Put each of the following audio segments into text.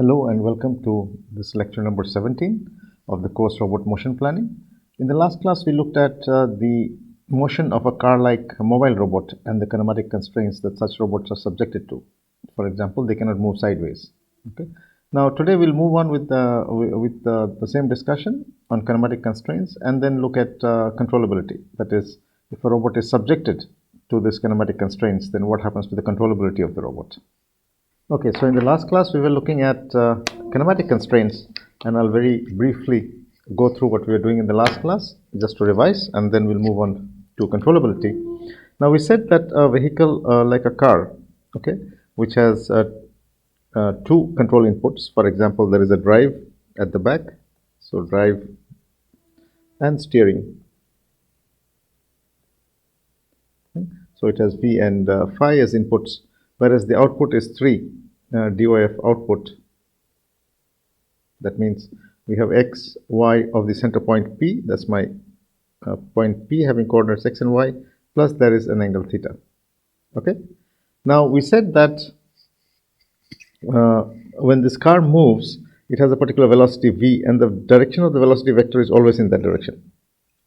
Hello and welcome to this lecture number 17 of the course Robot Motion Planning. In the last class, we looked at the motion of a car-like mobile robot and the kinematic constraints that such robots are subjected to. For example, they cannot move sideways. Okay. Now, today we'll move on with the same discussion on kinematic constraints and then look at controllability. That is, if a robot is subjected to this kinematic constraints, then what happens to the controllability of the robot? Okay, so in the last class, we were looking at kinematic constraints, and I'll very briefly go through what we were doing in the last class, just to revise, and then we'll move on to controllability. Now, we said that a vehicle like a car, okay, which has two control inputs. For example, there is a drive at the back, so drive and steering. Okay. So it has V and phi as inputs, whereas the output is 3 DOF output. That means we have x, y of the center point P, that's my point P having coordinates x and y, plus there is an angle theta. Okay. Now we said that when this car moves, it has a particular velocity v, and the direction of the velocity vector is always in that direction.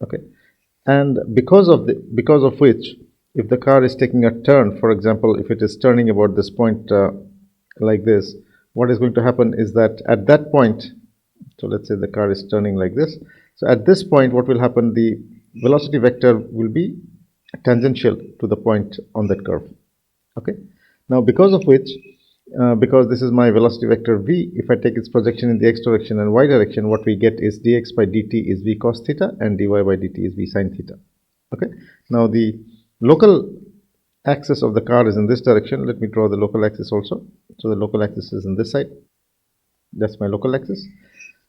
Okay. And because of which, if the car is taking a turn, for example, if it is turning about this point like this, what is going to happen is that at that point, so let's say the car is turning like this. So at this point, what will happen? The velocity vector will be tangential to the point on that curve. Okay. Now, because of which, because this is my velocity vector v, if I take its projection in the x direction and y direction, what we get is dx by dt is v cos theta and dy by dt is v sin theta. Okay. Now, the local axis of the car is in this direction. Let me draw the local axis also. So the local axis is in this side. That's my local axis.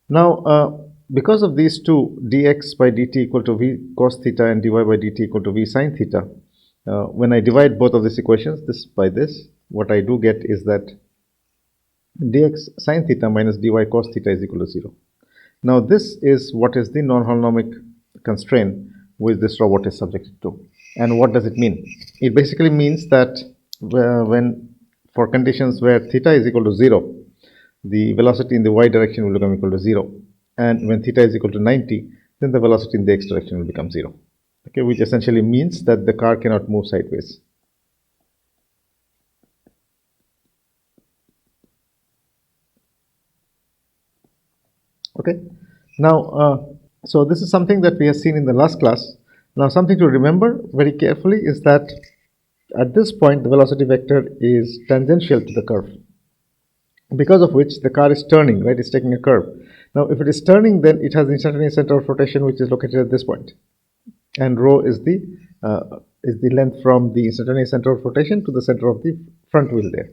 Now, because of these two, dx by dt equal to v cos theta and dy by dt equal to v sin theta, when I divide both of these equations, this by this, what I do get is that dx sin theta minus dy cos theta is equal to 0. Now, this is what is the non-holonomic constraint which this robot is subjected to. And what does it mean? It basically means that when for conditions where theta is equal to 0, the velocity in the y direction will become equal to 0. And when theta is equal to 90, then the velocity in the x direction will become 0. Okay, which essentially means that the car cannot move sideways. Okay. Now, so this is something that we have seen in the last class. Now, something to remember very carefully is that at this point, the velocity vector is tangential to the curve, because of which the car is turning, right? It's taking a curve. Now, if it is turning, then it has the instantaneous center of rotation, which is located at this point, and rho is the length from the instantaneous center of rotation to the center of the front wheel there.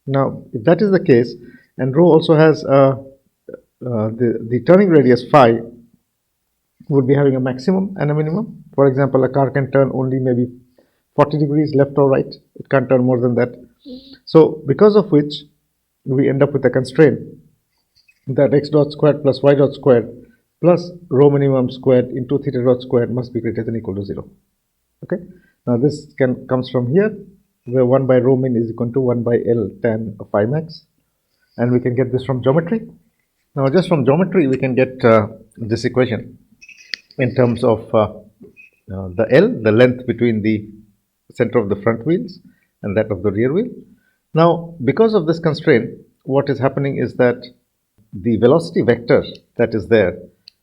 Now, if that is the case, and rho also has the turning radius phi would be having a maximum and a minimum. For example, a car can turn only maybe 40 degrees left or right. It can't turn more than that. So, because of which, we end up with a constraint that x dot squared plus y dot squared plus rho minimum squared into theta dot squared must be greater than or equal to 0. Okay. Now, this comes from here, where 1 by rho min is equal to 1 by L tan phi max. And we can get this from geometry. Now, just from geometry, we can get this equation in terms of the L, the length between the center of the front wheels and that of the rear wheel. Now, because of this constraint, what is happening is that the velocity vector that is there.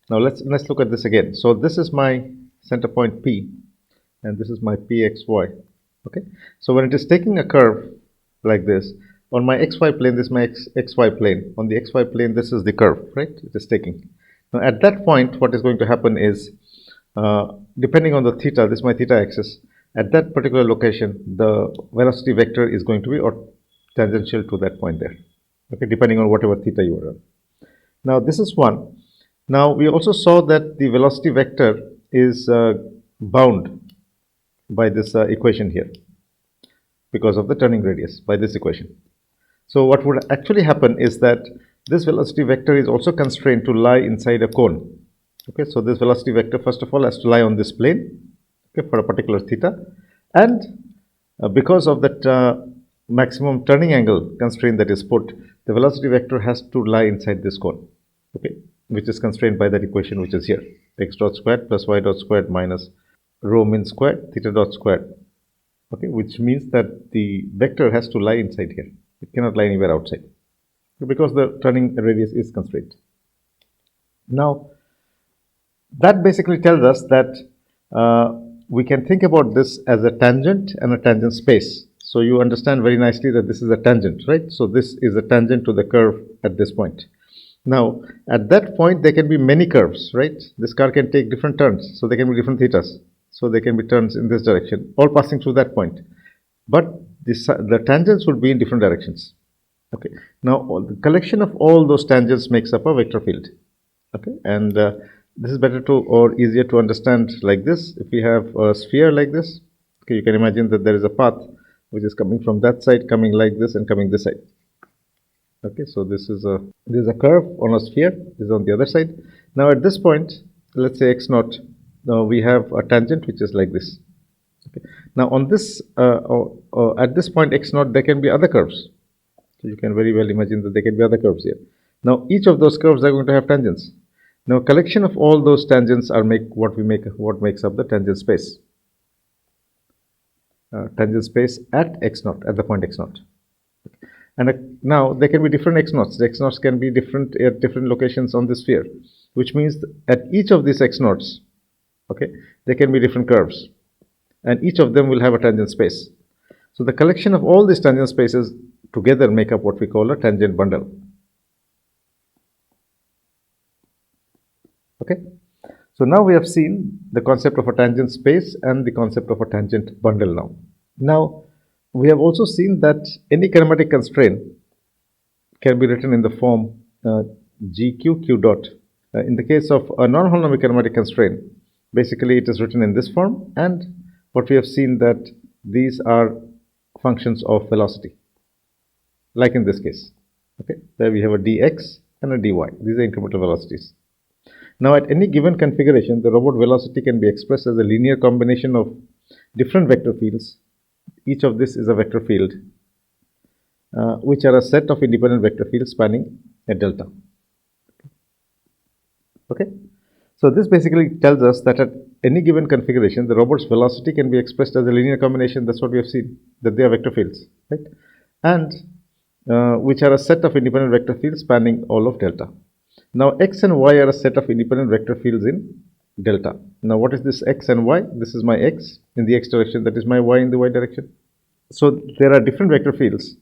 Now, let's look at this again. So, this is my center point P, and this is my PXY. Okay. So, when it is taking a curve like this, on my XY plane, this is my XY plane. On the XY plane, this is the curve, right? It is taking. Now, at that point, what is going to happen is, depending on the theta, this is my theta axis, at that particular location, the velocity vector is going to be tangential to that point there, okay, depending on whatever theta you are on. Now, this is one. Now, we also saw that the velocity vector is bound by this equation here because of the turning radius, by this equation. So, what would actually happen is that this velocity vector is also constrained to lie inside a cone. Okay, so this velocity vector first of all has to lie on this plane, okay, for a particular theta, and because of that maximum turning angle constraint that is put, the velocity vector has to lie inside this cone, okay, which is constrained by that equation which is here, x dot squared plus y dot squared minus rho min squared theta dot squared, okay, which means that the vector has to lie inside here. It cannot lie anywhere outside because the turning radius is constrained. Now, that basically tells us that we can think about this as a tangent and a tangent space. So you understand very nicely that this is a tangent, right? So this is a tangent to the curve at this point. Now, at that point, there can be many curves, right? This car can take different turns, so there can be different thetas. So there can be turns in this direction, all passing through that point. But the tangents would be in different directions. Okay. Now, the collection of all those tangents makes up a vector field. Okay, and this is better to or easier to understand like this. If we have a sphere like this, okay, you can imagine that there is a path which is coming from that side, coming like this, and coming this side. Okay, so this is a curve on a sphere. This is on the other side. Now at this point, let's say x naught. Now we have a tangent which is like this. Okay. Now on this at this point x naught, there can be other curves. So you can very well imagine that there can be other curves here. Now each of those curves are going to have tangents. Now collection of all those tangents are what makes up the tangent space. Tangent space at x naught, at the point x naught. And now there can be different x naughts. The x naughts can be different at different locations on the sphere, which means at each of these x naughts, okay, there can be different curves, and each of them will have a tangent space. So the collection of all these tangent spaces together make up what we call a tangent bundle. Okay, so now we have seen the concept of a tangent space and the concept of a tangent bundle. Now we have also seen that any kinematic constraint can be written in the form GQ Q dot. In the case of a non-holonomic kinematic constraint, basically it is written in this form, and what we have seen that these are functions of velocity, like in this case. Okay, there we have a dx and a dy. These are incremental velocities. Now at any given configuration, the robot velocity can be expressed as a linear combination of different vector fields. Each of this is a vector field, which are a set of independent vector fields spanning a delta. Okay, so this basically tells us that at any given configuration, the robot's velocity can be expressed as a linear combination. That's what we have seen, that they are vector fields, right? And which are a set of independent vector fields spanning all of delta. Now x and y are a set of independent vector fields in delta. Now what is this x and y? This is my x in the x direction, that is my y in the y direction. So there are different vector fields,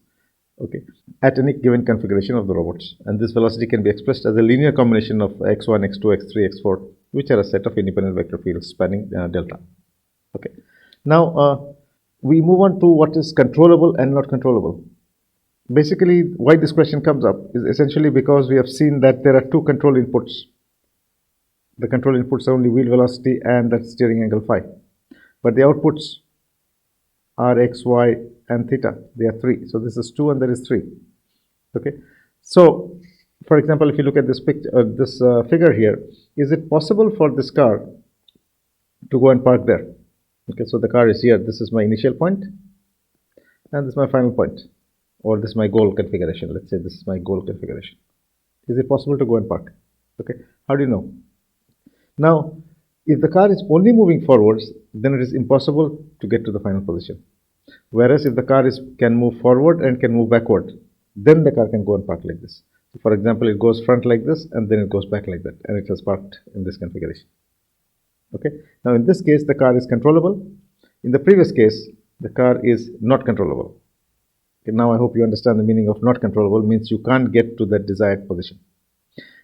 okay, at any given configuration of the robots, and this velocity can be expressed as a linear combination of x1, x2, x3, x4, which are a set of independent vector fields spanning delta. Okay, now we move on to what is controllable and not controllable. Basically, why this question comes up is essentially because we have seen that there are two control inputs. The control inputs are only wheel velocity and that steering angle phi, but the outputs are x, y, and theta. They are 3. So this is 2 and there is 3. Okay. So, for example, if you look at this picture, figure here, is it possible for this car to go and park there? Okay. So the car is here. This is my initial point, and this is my final point, or this is my goal configuration. Let's say this is my goal configuration. Is it possible to go and park? Okay. How do you know? Now, if the car is only moving forwards, then it is impossible to get to the final position. Whereas if the car can move forward and can move backward, then the car can go and park like this. So for example, it goes front like this and then it goes back like that, and it has parked in this configuration. Okay. Now in this case, the car is controllable. In the previous case, the car is not controllable. Okay, now I hope you understand the meaning of not controllable. Means you can't get to that desired position.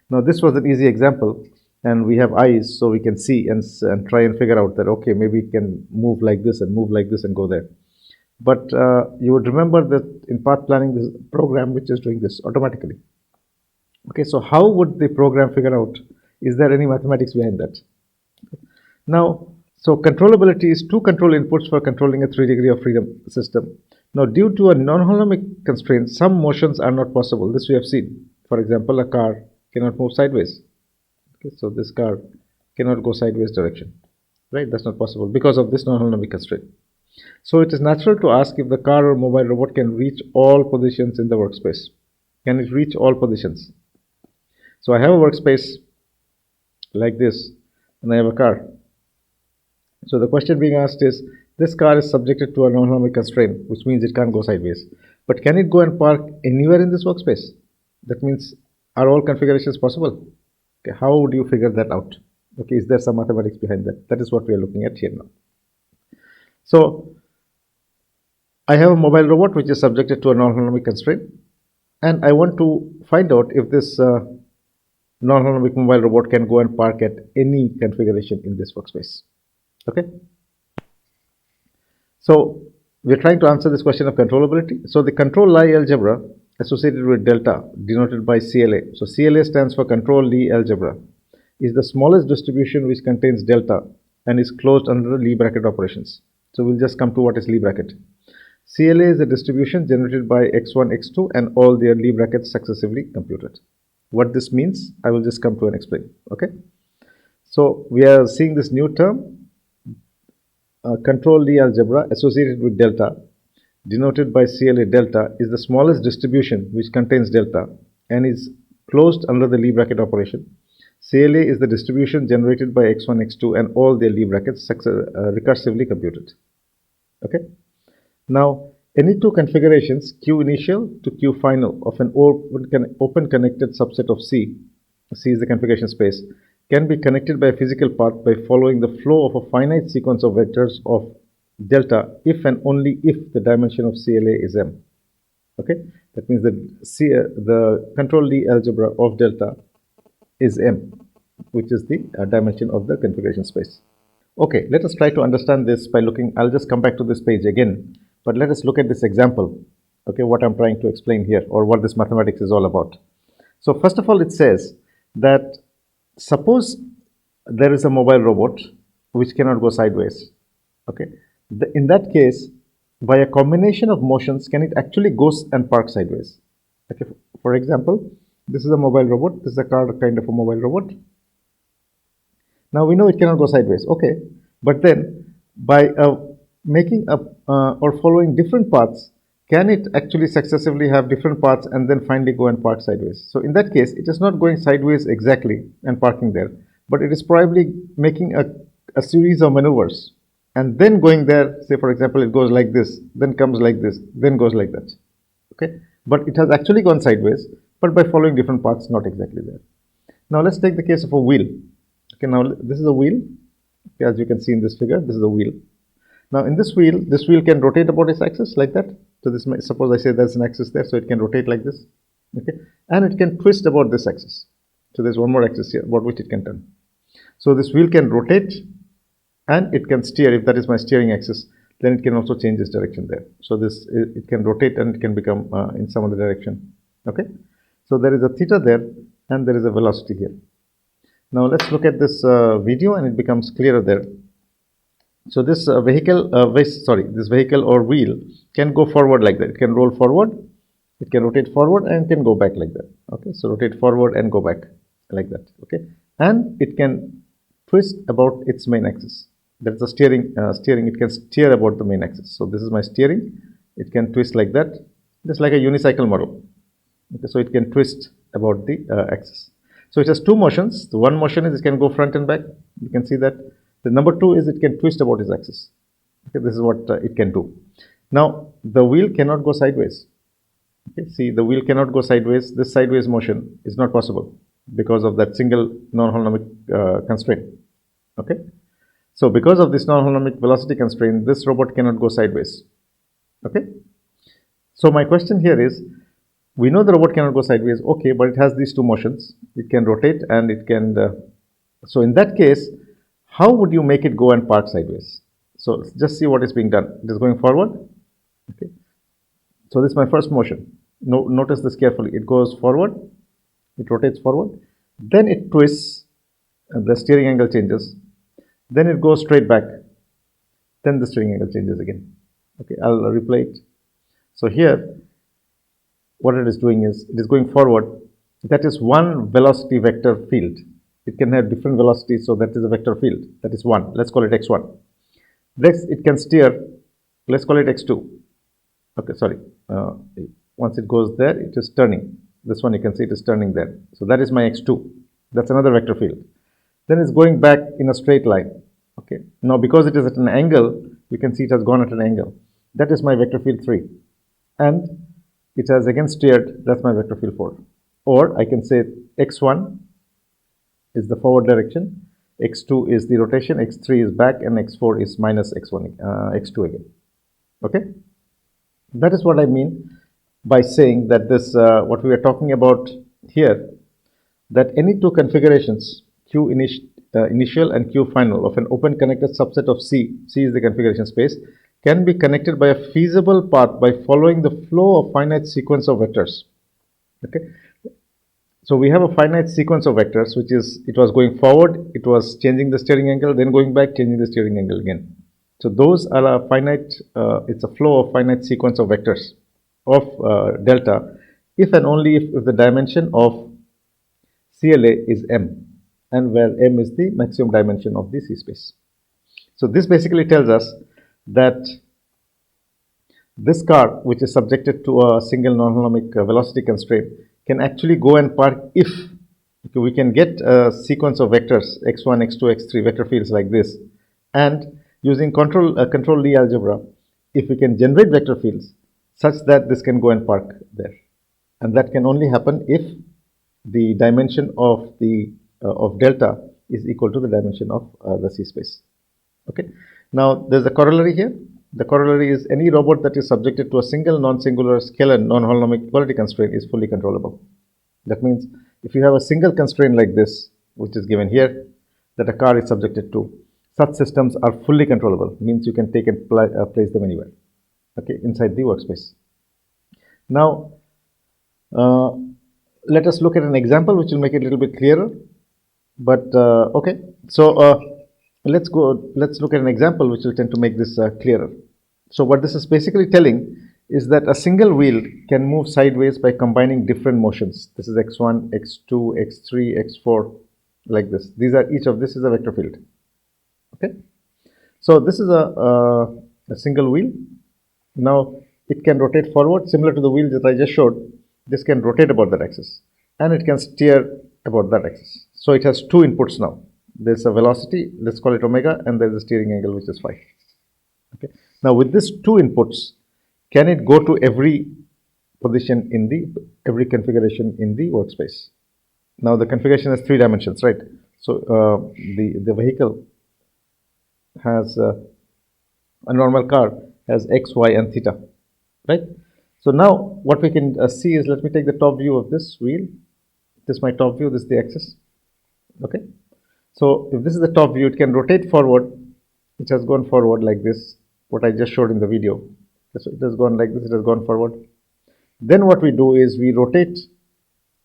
Now this was an easy example, and we have eyes, so we can see and try and figure out that, okay, maybe it can move like this and move like this and go there. But you would remember that in path planning, this program which is doing this automatically. Okay, so how would the program figure out? Is there any mathematics behind that? Now, so controllability is two control inputs for controlling a 3-degree of freedom system. Now, due to a non-holonomic constraint, some motions are not possible. This we have seen. For example, a car cannot move sideways. Okay, so this car cannot go sideways direction, right? That's not possible because of this non-holonomic constraint. So it is natural to ask if the car or mobile robot can reach all positions in the workspace. Can it reach all positions? So I have a workspace like this, and I have a car. So the question being asked is, this car is subjected to a non-holonomic constraint, which means it can't go sideways. But can it go and park anywhere in this workspace? That means, are all configurations possible? Okay, how would you figure that out? Okay, is there some mathematics behind that? That is what we are looking at here now. So I have a mobile robot which is subjected to a non-holonomic constraint, and I want to find out if this non-holonomic mobile robot can go and park at any configuration in this workspace. Okay. So we're trying to answer this question of controllability. So the control Lie algebra associated with delta, denoted by CLA. So CLA stands for control Lie algebra, is the smallest distribution which contains delta and is closed under the Lie bracket operations. So we'll just come to what is Lie bracket. CLA is a distribution generated by x1, x2 and all their Lie brackets successively computed. What this means, I will just come to and explain. Okay. So we are seeing this new term, control Lie algebra associated with delta, denoted by CLA. Delta is the smallest distribution which contains delta and is closed under the Lie bracket operation. CLA is the distribution generated by x1, x2 and all their Lie brackets recursively computed. Okay. Now, any two configurations, Q initial to Q final, of an open connected subset of C is the configuration space, can be connected by a physical path by following the flow of a finite sequence of vectors of delta if and only if the dimension of CLA is M. Okay, that means that the control Lie algebra of delta is M, which is the dimension of the configuration space. Okay, let us try to understand this by looking. I'll just come back to this page again, but let us look at this example. Okay, what I'm trying to explain here, or what this mathematics is all about. So first of all, it says that suppose there is a mobile robot which cannot go sideways. Okay, in that case, by a combination of motions, can it actually go and park sideways? Okay, for example, this is a mobile robot. This is a car kind of a mobile robot. Now we know it cannot go sideways. Okay, but then by making up or following different paths, can it actually successively have different paths and then finally go and park sideways? So in that case, it is not going sideways exactly and parking there, but it is probably making a series of maneuvers and then going there. Say for example, it goes like this, then comes like this, then goes like that. Okay, but it has actually gone sideways, but by following different paths, not exactly there. Now let's take the case of a wheel. Okay, now this is a wheel. Okay, as you can see in this figure, this is a wheel. Now in this wheel can rotate about its axis like that. So this, suppose I say there's an axis there, so it can rotate like this. Okay, and it can twist about this axis. So there's one more axis here about which it can turn. So this wheel can rotate and it can steer. If that is my steering axis, then it can also change its direction there. So this, it can rotate and it can become in some other direction. Okay, so there is a theta there and there is a velocity here. Now let's look at this video and it becomes clearer there. So this this vehicle or wheel can go forward like that. It can roll forward, it can rotate forward, and it can go back like that. Okay, so rotate forward and go back like that. Okay, and it can twist about its main axis. That's the steering. It can steer about the main axis. So this is my steering. It can twist like that, just like a unicycle model. Okay, so it can twist about the axis. So it has two motions. The one motion is it can go front and back. You can see that. The number two is it can twist about its axis. Okay, this is what it can do. Now the wheel cannot go sideways. Okay, see, the wheel cannot go sideways. This sideways motion is not possible because of that single non-holonomic constraint. Okay, so because of this non-holonomic velocity constraint, this robot cannot go sideways. Okay, so my question here is, we know the robot cannot go sideways. Okay, but it has these two motions. It can rotate and it can. So in that case, how would you make it go and park sideways? So just see what is being done. It is going forward. Okay. So this is my first motion. Notice this carefully. It goes forward. It rotates forward. Then it twists. The steering angle changes. Then it goes straight back. Then the steering angle changes again. Okay, I'll replay it. So here, what it is doing is, it is going forward. That is one velocity vector field. It can have different velocities, so that is a vector field. That is one. Let's call it x1. Next, it can steer. Let's call it x2. Okay, sorry. Once it goes there, it is turning. This one you can see it is turning there. So that is my x2. That's another vector field. Then it's going back in a straight line. Okay. Now because it is at an angle, you can see it has gone at an angle. That is my vector field 3. And it has again steered, that's my vector field 4. Or I can say x1 is the forward direction, x2 is the rotation, x3 is back, and x4 is minus x1, x2 again. Okay? That is what I mean by saying that this, what we are talking about here, that any two configurations, Q initial and Q final of an open connected subset of C is the configuration space, can be connected by a feasible path by following the flow of finite sequence of vectors. Okay. So we have a finite sequence of vectors, which is, it was going forward, it was changing the steering angle, then going back, changing the steering angle again. So those are a finite, it's a flow of finite sequence of vectors of delta, if and only if the dimension of CLA is M, and where M is the maximum dimension of the C space. So this basically tells us that this car, which is subjected to a single non-holonomic velocity constraint, can actually go and park if we can get a sequence of vectors x1, x2, x3 vector fields like this, and using control Lie algebra, if we can generate vector fields such that this can go and park there, and that can only happen if the dimension of the of delta is equal to the dimension of the C space. Okay. Now there's a corollary here. The corollary is any robot that is subjected to a single non-singular scalar non-holonomic equality constraint is fully controllable. That means if you have a single constraint like this, which is given here, that a car is subjected to, such systems are fully controllable. Means you can take and place them anywhere, okay, inside the workspace. Now, let us look at an example which will make it a little bit clearer. But okay, so let's look at an example which will tend to make this clearer. So what this is basically telling is that a single wheel can move sideways by combining different motions. This is x1, x2, x3, x4, like this. These are, each of this is a vector field. Okay, so this is a single wheel. Now it can rotate forward, similar to the wheel that I just showed. This can rotate about that axis, and it can steer about that axis. So it has two inputs now. There's a velocity, let's call it omega, and there's a steering angle, which is phi. Okay. Now with these two inputs, can it go to every position in every configuration in the workspace? Now the configuration has 3 dimensions, right? So the vehicle has a normal car has x, y, and theta, right? So now what we can see is, let me take the top view of this wheel. This is my top view, this is the axis. Okay. So if this is the top view, it can rotate forward. It has gone forward like this, what I just showed in the video. So it has gone like this, it has gone forward. Then what we do is we rotate,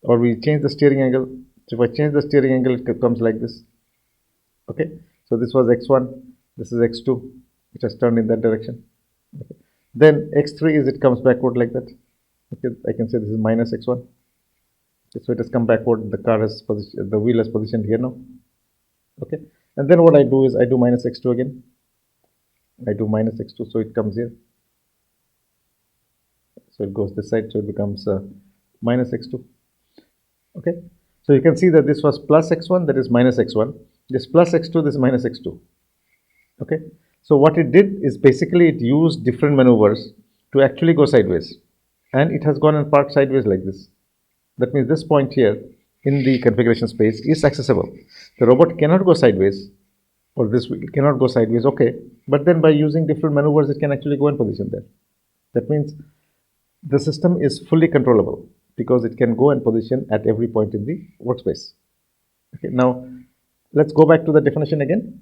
or we change the steering angle. So if I change the steering angle, it comes like this. Okay. So this was x1, this is x2, it has turned in that direction. Okay. Then x3 is, it comes backward like that. Okay. I can say this is minus x1. Okay. So it has come backward. The car has the wheel is positioned here now. Okay. And then what I do is I do minus x2 again. I do minus x2, so it comes here. So it goes this side, so it becomes minus x2. Okay. So you can see that this was plus x1, that is minus x1. This plus x2, this is minus x2. Okay. So what it did is basically it used different maneuvers to actually go sideways. And it has gone and parked sideways like this. That means this point here in the configuration space is accessible. The robot cannot go sideways, or this wheel cannot go sideways, okay. But then by using different maneuvers, it can actually go and position there. That means the system is fully controllable because it can go and position at every point in the workspace. Okay. Now, let's go back to the definition again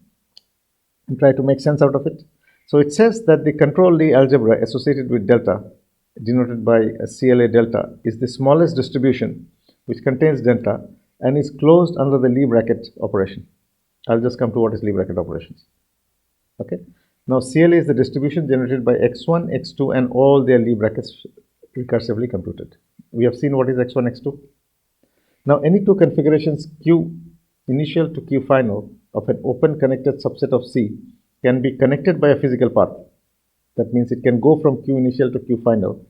and try to make sense out of it. So it says that the control Lie algebra associated with delta, denoted by a CLA delta, is the smallest distribution which contains delta and is closed under the Lie bracket operation. I'll just come to what is Lie bracket operations. Okay. Now CLA is the distribution generated by x1, x2, and all their Lie brackets recursively computed. We have seen what is x1, x2. Now any two configurations Q initial to Q final of an open connected subset of C can be connected by a physical path. That means it can go from Q initial to Q final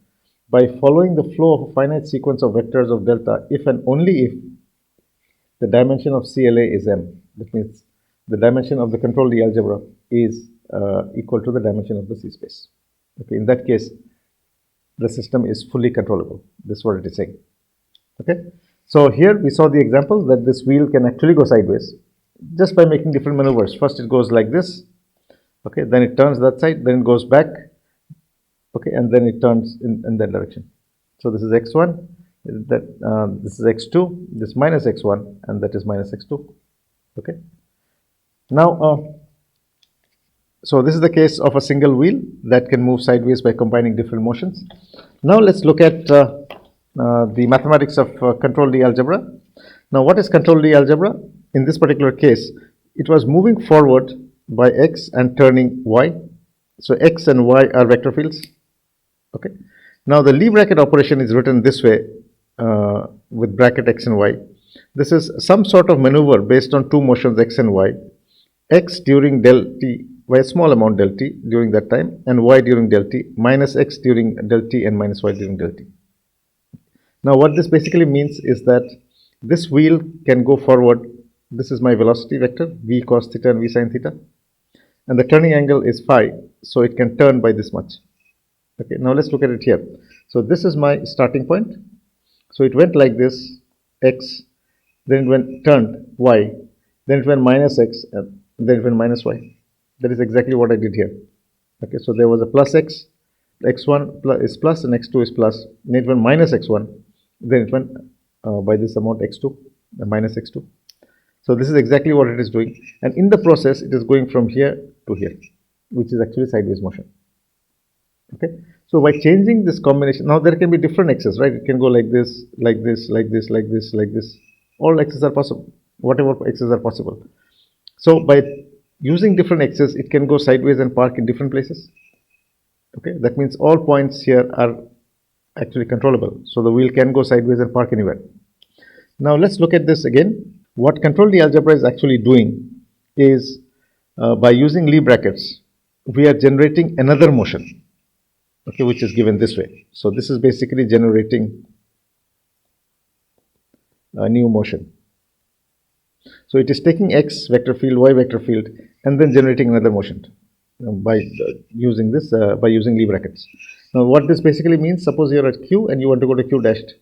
by following the flow of a finite sequence of vectors of delta if and only if the dimension of CLA is M. That means the dimension of the controlled Lie algebra is equal to the dimension of the C space. Okay, in that case, the system is fully controllable. This is what it is saying. Okay, so here we saw the example that this wheel can actually go sideways just by making different maneuvers. First it goes like this, okay, then it turns that side, then it goes back, okay, and then it turns in that direction. So this is x1, this is x2, this minus x1, and that is minus x2. Okay. Now, so this is the case of a single wheel that can move sideways by combining different motions. Now let's look at the mathematics of controlled Lie algebra. Now, what is controlled Lie algebra? In this particular case, it was moving forward by x and turning y. So x and y are vector fields. Okay. Now the Lie bracket operation is written this way with bracket x and y. This is some sort of maneuver based on two motions x and y. X during del t by a small amount del t during that time, and y during del t, minus x during del t and minus y during del t. Now what this basically means is that this wheel can go forward. This is my velocity vector, v cos theta and v sin theta, and the turning angle is phi, so it can turn by this much. Okay, now let's look at it here. So this is my starting point. So it went like this, x, then it went turned y, then it went minus x, and then it went minus y. That is exactly what I did here. Okay, so there was a plus x, x1 is plus and x2 is plus, then it went minus x1, then it went by this amount x2, minus x2. So this is exactly what it is doing, and in the process it is going from here to here, which is actually sideways motion. Okay, so by changing this combination, now there can be different x's, right? It can go like this, like this, like this, like this, like this. All x's are possible, whatever x's are possible. So by using different x's, it can go sideways and park in different places. Okay, that means all points here are actually controllable. So the wheel can go sideways and park anywhere. Now let's look at this again. What controlled Lie algebra is actually doing is by using Lie brackets, we are generating another motion, okay, which is given this way. So this is basically generating a new motion. So it is taking x vector field, y vector field, and then generating another motion by using this, by using Lie brackets. Now what this basically means, suppose you are at q and you want to go to q dashed.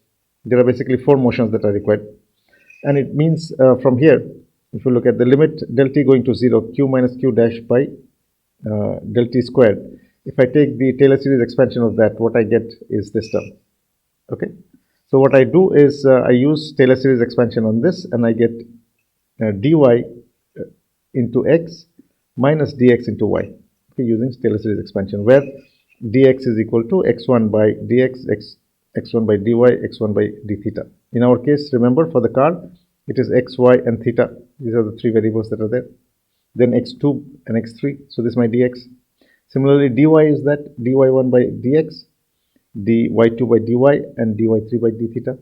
There are basically four motions that are required. And it means from here, if you look at the limit del t going to 0, q minus q dash by del t squared. If I take the Taylor series expansion of that, what I get is this term. Okay. So what I do is I use Taylor series expansion on this, and I get dy into x minus dx into y, okay, using Taylor series expansion, where dx is equal to x1 by dx, x1 by dy, x1 by d theta. In our case, remember, for the car, it is x, y, and theta. These are the three variables that are there. Then x2 and x3. So this is my dx. Similarly, dy is that dy1 by dx, dy2 by dy, and dy3 by d theta.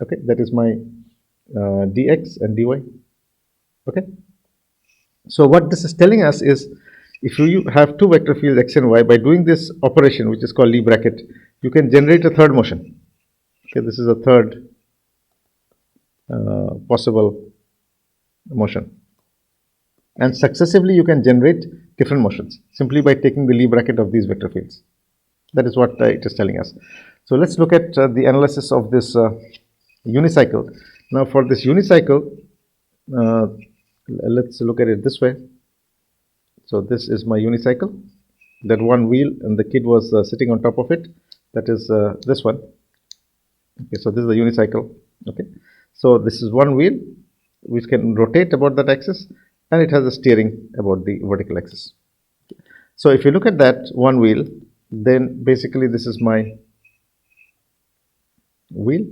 Okay, that is my dx and dy. Okay. So what this is telling us is, if you have two vector fields x and y, by doing this operation, which is called Lie bracket, you can generate a third motion. Okay, this is a third possible motion. And successively you can generate different motions simply by taking the Lie bracket of these vector fields. That is what it is telling us. So let's look at the analysis of this unicycle. Now for this unicycle, let's look at it this way. So this is my unicycle, that one wheel, and the kid was sitting on top of it. That is this one. Okay, so this is the unicycle. Okay, so this is one wheel which can rotate about that axis, and it has a steering about the vertical axis. So if you look at that one wheel, then basically this is my wheel.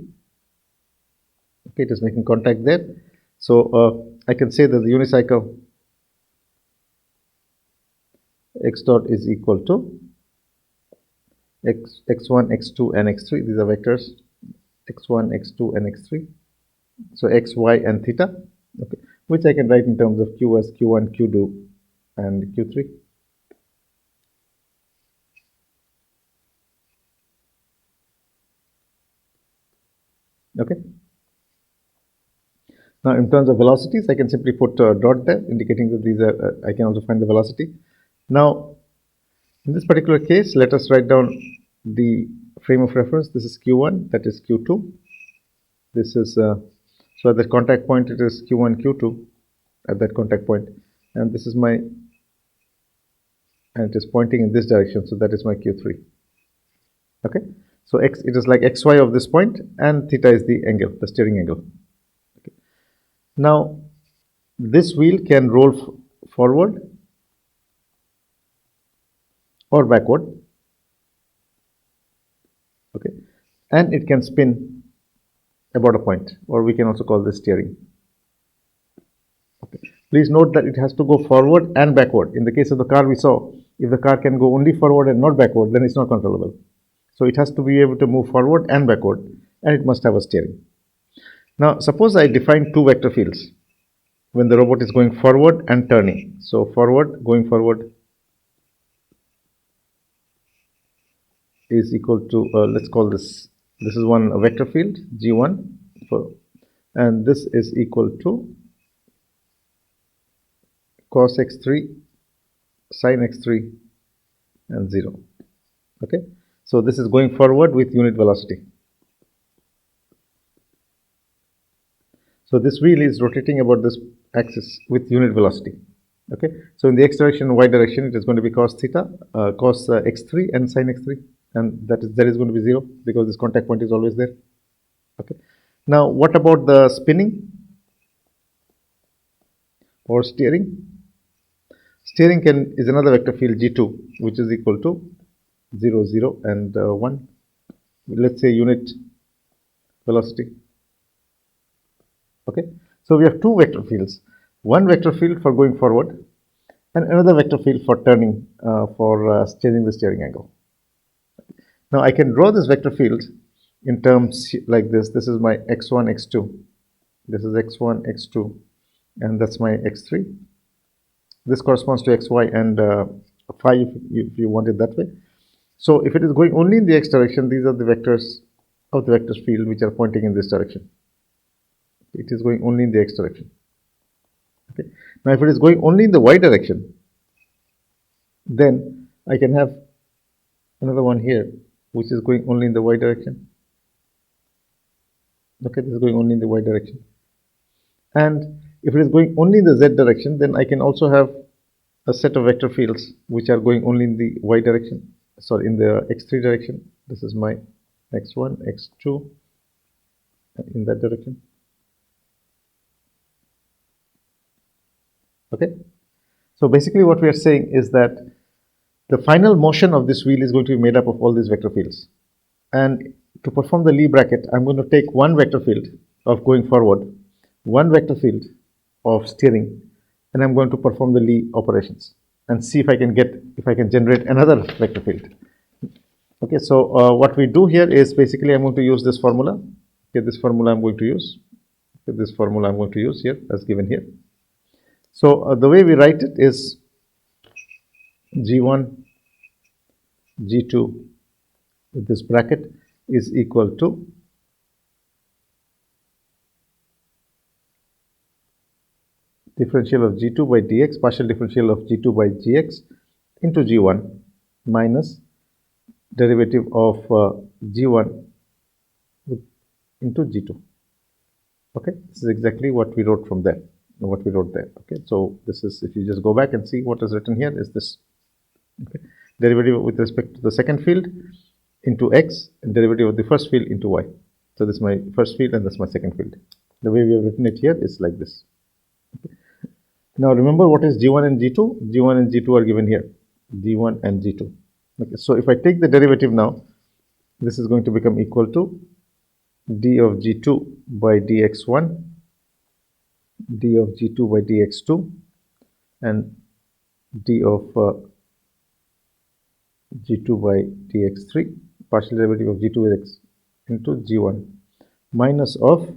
Okay, it is making contact there. So I can say that the unicycle x dot is equal to x1, x2, and x3. These are vectors, x1, x2, and x3. So x, y, and theta, okay, which I can write in terms of q as q1, q2, and q3. Now, in terms of velocities, I can simply put a dot there, indicating that these are, I can also find the velocity. Now, in this particular case, let us write down the frame of reference. This is Q1, that is Q2. This is, so at the contact point, it is Q1, Q2 at that contact point. And this is my, and it is pointing in this direction, so that is my Q3. Okay, so X, it is like XY of this point, and theta is the angle, the steering angle. Okay. Now, this wheel can roll forward or backward. Okay, and it can spin about a point, or we can also call this steering. Okay. Please note that it has to go forward and backward. In the case of the car we saw, if the car can go only forward and not backward, then it's not controllable. So it has to be able to move forward and backward, and it must have a steering. Now, suppose I define two vector fields when the robot is going forward and turning. So forward, going forward is equal to, let's call this is one vector field, G1, and this is equal to cos x3, sin x3, and 0. Okay, so this is going forward with unit velocity. So this wheel is rotating about this axis with unit velocity. Okay, so in the x direction and y direction, it is going to be cos theta, cos x3 and sin x3, and that is going to be 0 because this contact point is always there. Okay, now what about the spinning or steering? Steering is another vector field G2, which is equal to 0, 0, and 1. Let's say unit velocity. Okay, so we have two vector fields. One vector field for going forward, and another vector field for turning, for changing the steering angle. Now I can draw this vector field in terms like this. This is my x1, x2. This is x1, x2, and that's my x3. This corresponds to xy and phi if you want it that way. So if it is going only in the x direction, these are the vectors of the vector field which are pointing in this direction. It is going only in the x direction. Okay. Now if it is going only in the y direction, then I can have another one here which is going only in the y direction. Okay, this is going only in the y direction. And if it is going only in the z direction, then I can also have a set of vector fields which are going only in the y direction, sorry, in the x3 direction. This is my x1, x2 in that direction. Okay, so basically what we are saying is that the final motion of this wheel is going to be made up of all these vector fields. And to perform the Lie bracket, I'm going to take one vector field of going forward, one vector field of steering, and I'm going to perform the Lie operations and see if I can generate another vector field. Okay, so what we do here is basically I'm going to use this formula. Okay, this formula I'm going to use. Okay, this formula I'm going to use here as given here. So the way we write it is G1, G2 with this bracket is equal to differential of G2 by dx, partial differential of G2 by gx into G1 minus derivative of G1 into G2. Okay, this is exactly what we wrote from there. Okay, so this is, if you just go back and see what is written here, is this. Okay, derivative with respect to the second field into x, and derivative of the first field into y. So this is my first field and this is my second field. The way we have written it here is like this. Okay. Now remember what is G1 and G2? G1 and G2 are given here. G1 and G2. Okay, so if I take the derivative now, this is going to become equal to d of G2 by dx1, d of G2 by dx2, and d of G2 by dx3, partial derivative of G2 with x into G1 minus of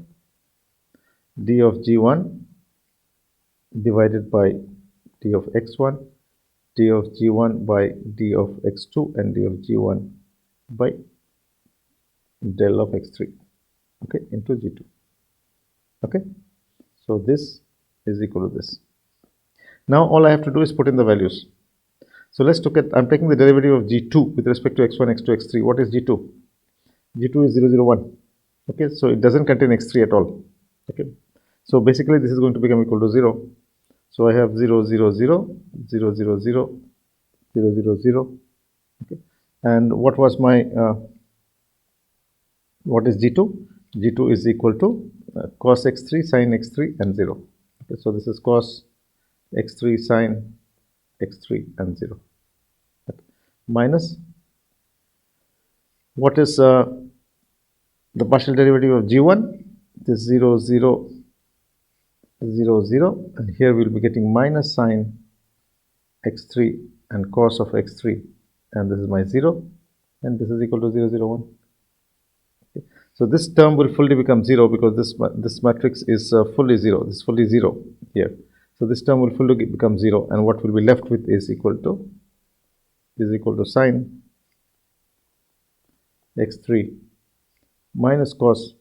d of G1 divided by d of x1, d of G1 by d of x2, and d of G1 by del of x3, okay, into G2. Okay, So this is equal to this. Now all I have to do is put in the values. So let's look at, I'm taking the derivative of g2 with respect to x1, x2, x3. What is g2? g2 is 0, 0, 1. Okay, so it doesn't contain x3 at all. Okay, so basically this is going to become equal to 0. So I have 0, 0, 0, 0, 0, 0, 0, 0, 0. Okay, and what was my, what is g2? g2 is equal to cos x3, sin x3 and 0. Okay, so this is cos x3, sin x3 and 0. Okay, minus, what is the partial derivative of g1? It is 0, 0, 0, 0, and here we will be getting minus sine x3 and cos of x3, and this is my 0, and this is equal to 0, 0, 1. Okay. So this term will fully become 0 because this matrix is fully 0. This is fully 0 here. So this term will fully become 0, and what will be left with is equal to sine x3 minus cos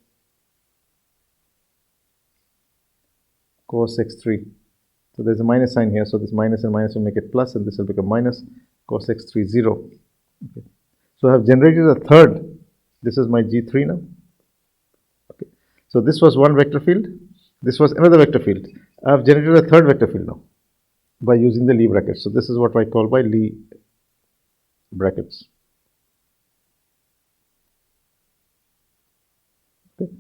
x3. So there's a minus sign here, so this minus and minus will make it plus, and this will become minus cos x3 0. Okay. So I have generated a third. This is my g3 now. Okay. So this was one vector field. This was another vector field. I have generated a third vector field now by using the Lie brackets. So this is what I call by Lie brackets. Okay.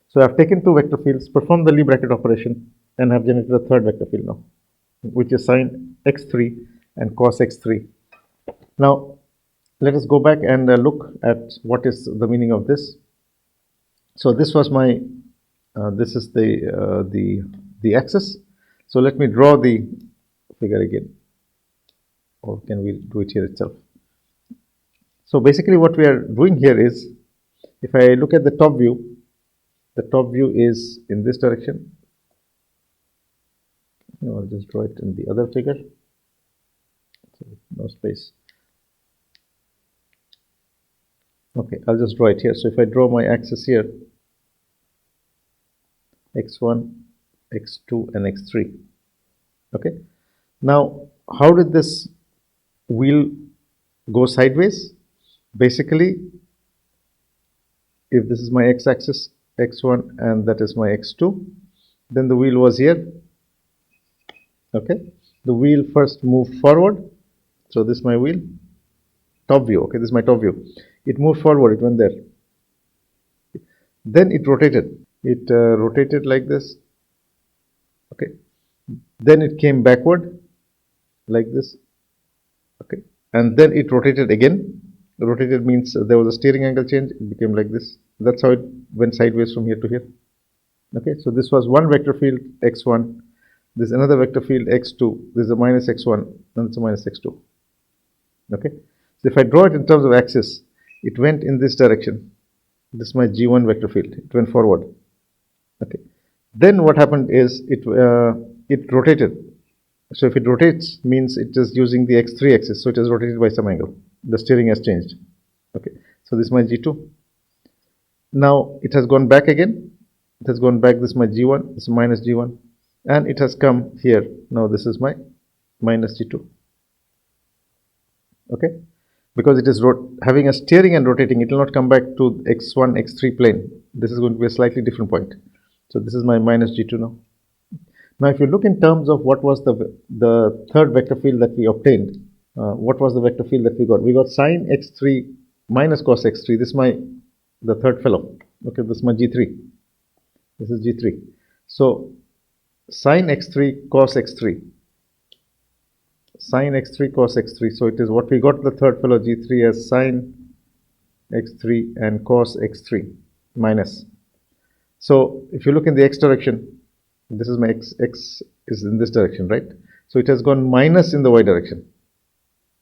So I have taken two vector fields, performed the Lie bracket operation, and have generated a third vector field now, which is sine x3 and cos x3. Now let us go back and look at what is the meaning of this. So this was my this is the axis. So let me draw the figure again, or can we do it here itself? So basically what we are doing here is, if I look at the top view is in this direction. I'll just draw it in the other figure. So no space. Okay, I'll just draw it here. So if I draw my axis here, x1, x2 and x3. Okay, now how did this wheel go sideways? Basically, if this is my x-axis, x1, and that is my x2, then the wheel was here. Okay, the wheel first moved forward. So this is my wheel, top view. Okay, this is my top view. It moved forward, it went there. Then it rotated. It rotated like this. Okay, then it came backward like this. Okay, and then it rotated again. Rotated means there was a steering angle change. It became like this. That's how it went sideways from here to here. Okay, so this was one vector field x1. This is another vector field x2. This is a minus x1 and it's a minus x2. Okay, so if I draw it in terms of axis, it went in this direction. This is my g1 vector field. It went forward. Okay, then what happened is it rotated. So if it rotates, means it is using the x3 axis, so it is rotated by some angle. The steering has changed. Okay, so this is my g2. Now it has gone back again. It has gone back. This is my g1. This is minus g1, and it has come here. Now this is my minus g2. Okay, because it is having a steering and rotating, it will not come back to x1, x3 plane. This is going to be a slightly different point. So this is my minus g2 now. Now if you look in terms of what was the third vector field that we obtained, what was the vector field that we got? We got sine x3 minus cos x3. This is the third fellow. Okay, this is my g3. This is g3. So sine x3 cos x3. Sine x3 cos x3. So it is what we got the third fellow g3 as sine x3 and cos x3 minus. So if you look in the x direction, this is my x is in this direction, right? So it has gone minus in the y direction,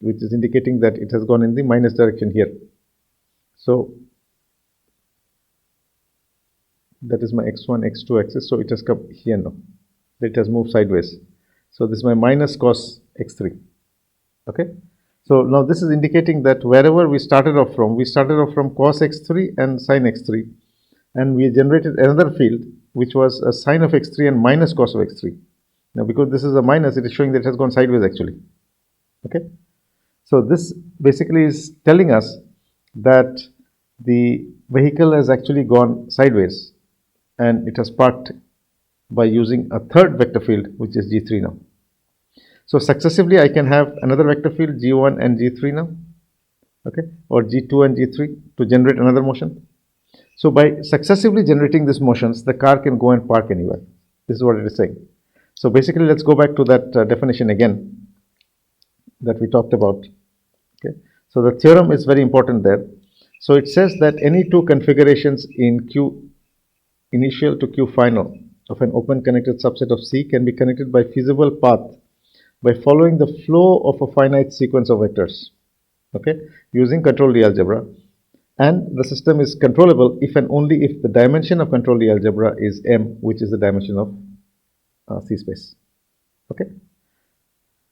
which is indicating that it has gone in the minus direction here. So that is my x1, x2 axis. So it has come here now. It has moved sideways. So this is my minus cos x3. Okay. So now this is indicating that wherever we started off from cos x3 and sin x3, and we generated another field which was a sine of x3 and minus cos of x3. Now, because this is a minus, it is showing that it has gone sideways actually. Okay. So this basically is telling us that the vehicle has actually gone sideways and it has parked by using a third vector field, which is G3 now. So successively I can have another vector field G1 and G3 now, okay, or G2 and G3 to generate another motion. So by successively generating these motions, the car can go and park anywhere. This is what it is saying. So basically, let's go back to that definition again that we talked about. Okay. So the theorem is very important there. So it says that any two configurations in Q initial to Q final of an open connected subset of C can be connected by feasible path by following the flow of a finite sequence of vectors, okay, using controlled Lie algebra. And the system is controllable if and only if the dimension of controlled Lie algebra is M, which is the dimension of C space. Okay.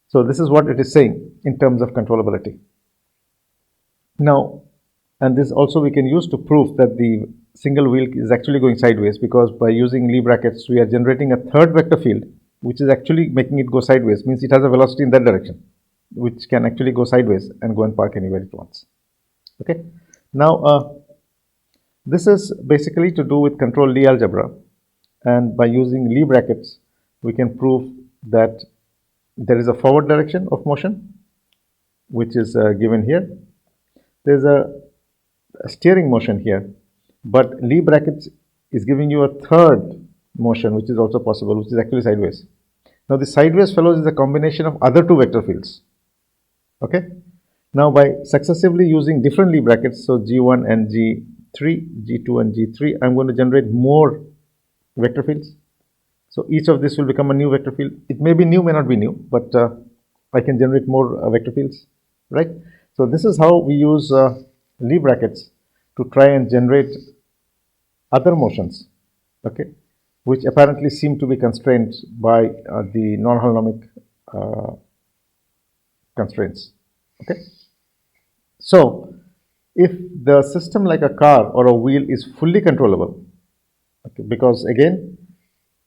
So this is what it is saying in terms of controllability. Now, and this also we can use to prove that the single wheel is actually going sideways, because by using Lie brackets we are generating a third vector field which is actually making it go sideways, means it has a velocity in that direction which can actually go sideways and go and park anywhere it wants. Okay. Now this is basically to do with controlled Lie algebra, and by using Lie brackets we can prove that there is a forward direction of motion which is given here. There is a steering motion here, but Lie brackets is giving you a third motion which is also possible, which is actually sideways. Now the sideways fellows is a combination of other two vector fields. Okay. Now by successively using different Lie brackets, so G1 and G3, G2 and G3, I'm going to generate more vector fields. So each of this will become a new vector field. It may be new, may not be new, but I can generate more vector fields, right? So this is how we use Lie brackets to try and generate other motions, okay, which apparently seem to be constrained by the non-holonomic constraints. Okay. So if the system like a car or a wheel is fully controllable, okay, because again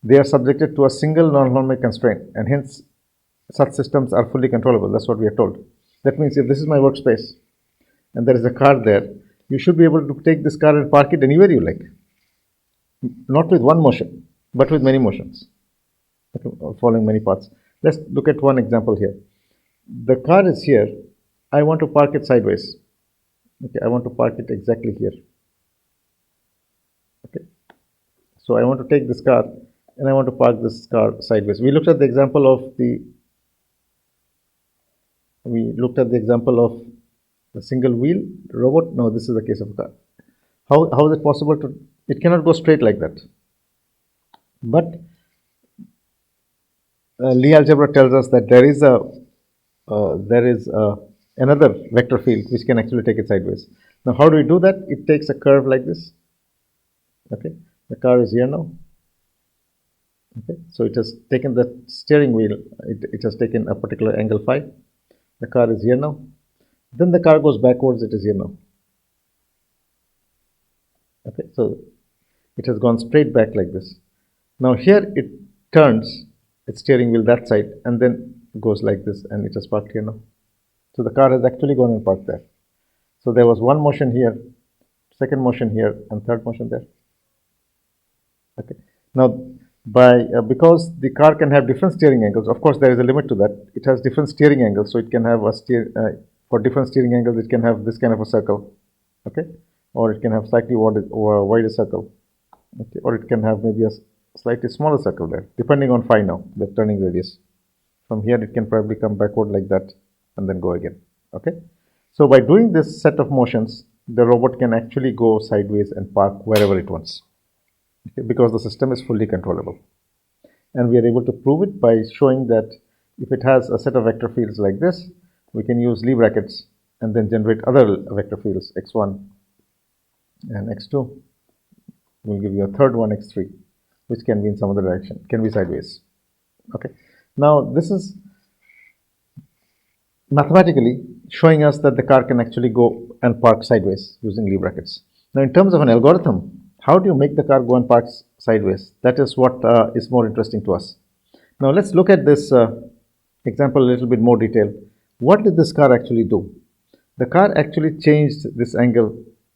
they are subjected to a single non-holonomic constraint, and hence such systems are fully controllable. That's what we are told. That means if this is my workspace and there is a car there, you should be able to take this car and park it anywhere you like, not with one motion but with many motions, okay, following many paths. Let's look at one example here. The car is here. I want to park it sideways. Okay, I want to park it exactly here. Okay, so I want to take this car and I want to park this car sideways. We looked at the example of the single wheel robot. No, this is the case of a car. How is it possible to? It cannot go straight like that. But Lie algebra tells us that there is another vector field which can actually take it sideways. Now, how do we do that? It takes a curve like this. Okay, the car is here now. Okay, so it has taken the steering wheel. It has taken a particular angle phi. The car is here now. Then the car goes backwards. It is here now. Okay, so it has gone straight back like this. Now here it turns its steering wheel that side and then goes like this, and it has parked here now. So the car has actually gone and parked there. So there was one motion here, second motion here, and third motion there. Okay. Now because the car can have different steering angles, of course there is a limit to that. It has different steering angles, so it can have for different steering angles it can have this kind of a circle, okay, or it can have slightly wider circle, okay, or it can have maybe a slightly smaller circle there, depending on phi now, the turning radius. From here it can probably come backward like that and then go again. Okay. So by doing this set of motions, the robot can actually go sideways and park wherever it wants, okay, because the system is fully controllable. And we are able to prove it by showing that if it has a set of vector fields like this, we can use Lie brackets and then generate other vector fields, x1 and x2. We'll give you a third one, x3, which can be in some other direction, can be sideways. Okay. Now this is mathematically showing us that the car can actually go and park sideways using Lie brackets. Now in terms of an algorithm, how do you make the car go and park sideways. That is what is more interesting to us. Now let's look at this example a little bit more detail. What did this car actually do? The car actually changed this angle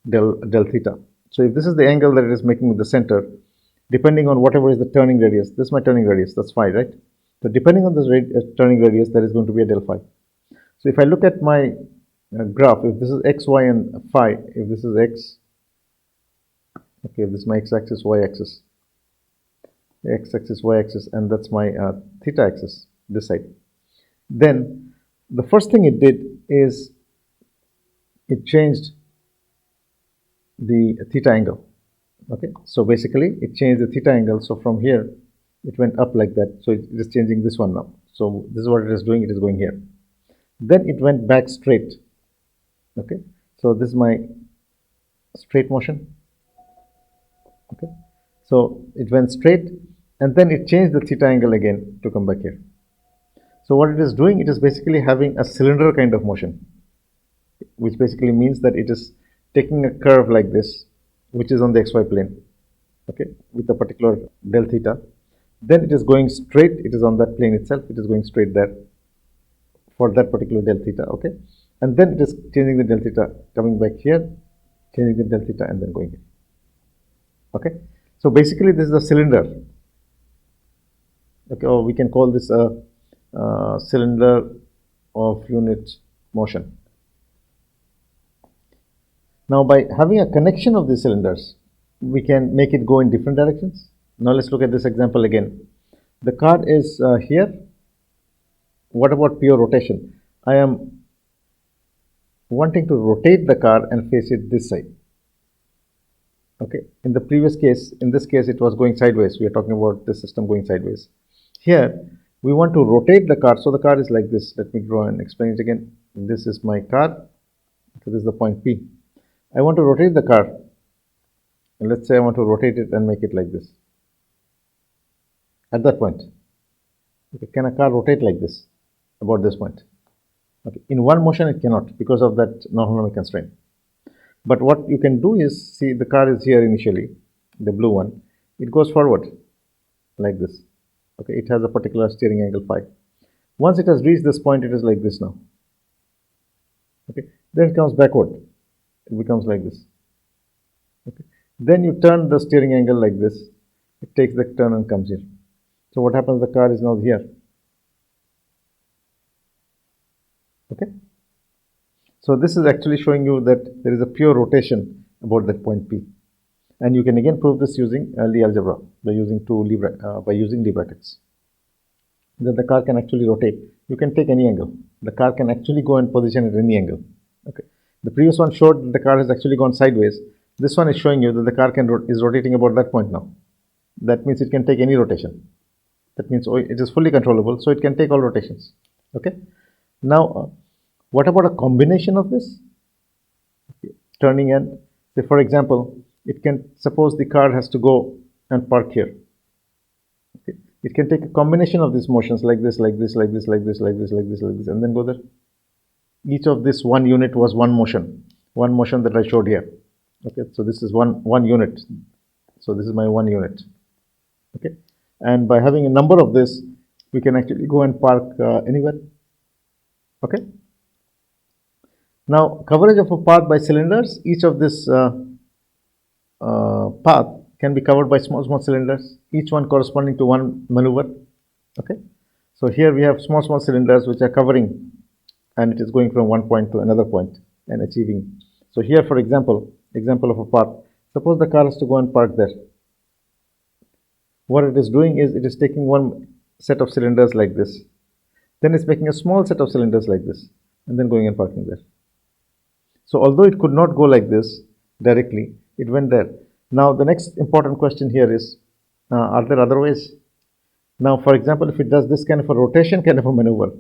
del theta. So if this is the angle that it is making with the center, depending on whatever is the turning radius, this is my turning radius, that's phi, right? So depending on this turning radius, there is going to be a del phi. So if I look at my graph, if this is x, y, and phi, if this is x, okay, if this is my x-axis, y-axis, x-axis, y-axis, and that's my theta axis, this side. Then the first thing it did is it changed the theta angle. Okay, so basically it changed the theta angle. So from here it went up like that. So it is changing this one now. So this is what it is doing. It is going here. Then it went back straight. Okay, so this is my straight motion. Okay, so it went straight and then it changed the theta angle again to come back here. So what it is doing, it is basically having a cylinder kind of motion, which basically means that it is taking a curve like this, which is on the xy plane, okay, with a particular del theta. Then it is going straight, it is on that plane itself, it is going straight there for that particular del theta, okay. And then it is changing the del theta, coming back here, changing the del theta, and then going here, okay. So basically this is a cylinder, okay, or we can call this a cylinder of unit motion. Now by having a connection of these cylinders, we can make it go in different directions. Now let's look at this example again. The car is here. What about pure rotation? I am wanting to rotate the car and face it this side. Okay, in the previous case, in this case it was going sideways. We are talking about the system going sideways. Here we want to rotate the car, so the car is like this. Let me draw and explain it again. This is my car, so this is the point P. I want to rotate the car, and let's say I want to rotate it and make it like this. At that point, okay, can a car rotate like this, about this point? Okay. In one motion it cannot because of that non-holonomic constraint. But what you can do is, see, the car is here initially, the blue one, it goes forward like this. Okay, it has a particular steering angle phi. Once it has reached this point, it is like this now. Okay, then it comes backward. It becomes like this. Okay, then you turn the steering angle like this. It takes the turn and comes here. So what happens? The car is now here. Okay. So this is actually showing you that there is a pure rotation about that point P, and you can again prove this using Lie algebra by using Lie brackets. That the car can actually rotate. You can take any angle. The car can actually go and position at any angle. Okay. The previous one showed that the car has actually gone sideways. This one is showing you that the car is rotating about that point now. That means it can take any rotation. That means it is fully controllable, so it can take all rotations. Okay. Now, what about a combination of this? Okay. Turning and, say for example, it can, suppose the car has to go and park here. Okay. It can take a combination of these motions like this, like this, like this, like this, like this, like this, like this, and then go there. Each of this one unit was one motion that I showed here. Okay, so this is one unit. So this is my 1 unit. Okay, and by having a number of this, we can actually go and park anywhere. Okay. Now, coverage of a path by cylinders. Each of this path can be covered by small cylinders, each one corresponding to one maneuver. Okay, so here we have small cylinders which are covering, and it is going from one point to another point and achieving. So here, for example of a path, suppose the car has to go and park there. What it is doing is it is taking one set of cylinders like this, then it's making a small set of cylinders like this, and then going and parking there. So although it could not go like this directly, it went there. Now the next important question here is, are there other ways? Now, for example, if it does this kind of a rotation kind of a maneuver,